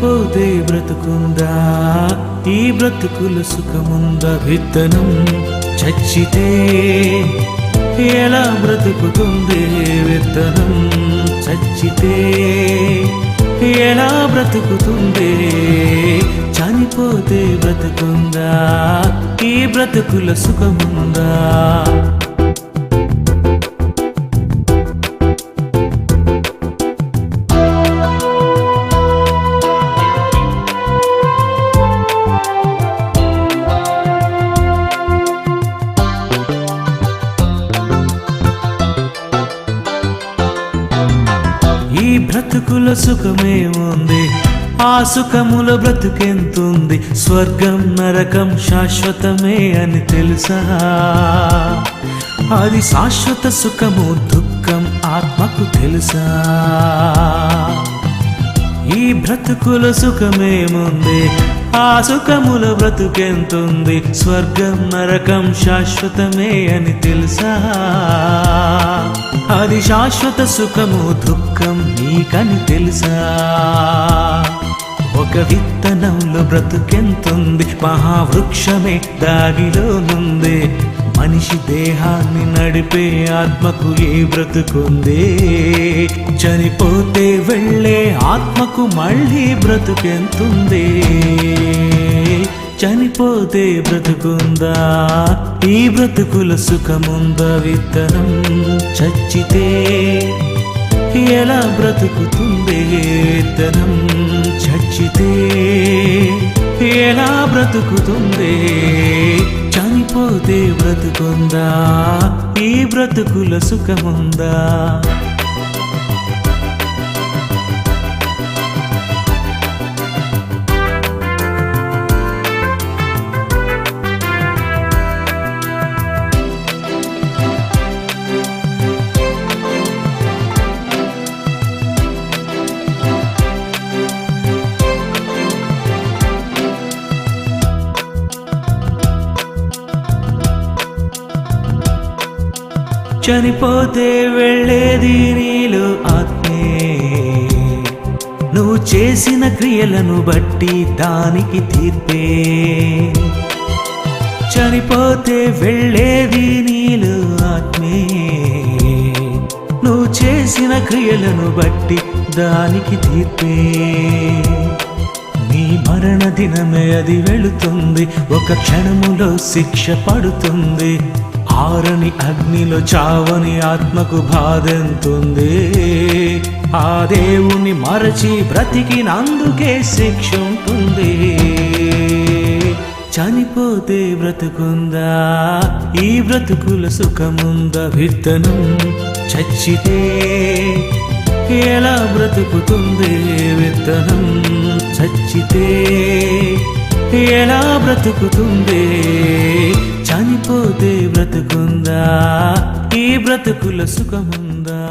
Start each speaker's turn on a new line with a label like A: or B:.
A: చనిపోతే బ్రతుకుందా ఈ బ్రతుకుల సుఖముందా విత్తనం చచ్చితే ఎలా బ్రతుకుతుంది విత్తనం చచ్చితే ఎలా బ్రతుకుతుంది చనిపోతే బ్రతుకుందా ఈ బ్రతుకుల సుఖముందా ఈ బ్రతుకుల సుఖమేముంది ఆ సుఖముల బ్రతుకెంతుంది స్వర్గం నరకం శాశ్వతమే అని తెలుసా అది శాశ్వత సుఖము దుఃఖం ఆత్మకు తెలుసా ఈ బ్రతుకుల సుఖమేముంది ఆ సుఖముల బ్రతుకెంతుంది స్వర్గం నరకం శాశ్వతమే అని తెలుసా అది శాశ్వత సుఖము దుఃఖం నీకని తెలుసా ఒక విత్తనంలో బ్రతుకెంతుంది మహావృక్షమే దాగిలోనుంది మనిషి దేహాన్ని నడిపే ఆత్మకు ఏ బ్రతుకుంది చనిపోతే వెళ్ళే ఆత్మకు మళ్ళీ బ్రతుకెంతుంది చనిపోతే బ్రతుకుందా ఈ బ్రతుకుల సుఖముందా విత్తనం చచ్చితే ఎలా బ్రతుకుతుంది విత్తనం చచ్చితే ఎలా బ్రతుకుతుంది చనిపోతే బ్రతుకుందా ఈ బ్రతుకుల సుఖముందా చనిపోతే వెళ్ళేది నీలో ఆత్మే నువ్వు చేసిన క్రియలను బట్టి దానికి తీర్పే చనిపోతే వెళ్ళేది నీలో ఆత్మే నువ్వు చేసిన క్రియలను బట్టి దానికి తీర్పే నీ మరణ దినమే అది వెళుతుంది ఒక క్షణములో శిక్ష పడుతుంది ఆరని అగ్నిలో చావని ఆత్మకు బాధెంతుంది ఆ దేవుని మరచి బ్రతికినందుకే శిక్ష ఉంటుంది చనిపోతే బ్రతుకుందా ఈ బ్రతుకుల సుఖముందా విత్తనం చచ్చితే ఎలా బ్రతుకుతుంది విత్తనం చచ్చితే ఎలా బ్రతుకుతుంది చనిపోతే బ్రతుకుందా ఈ బ్రతుకుల సుఖముందా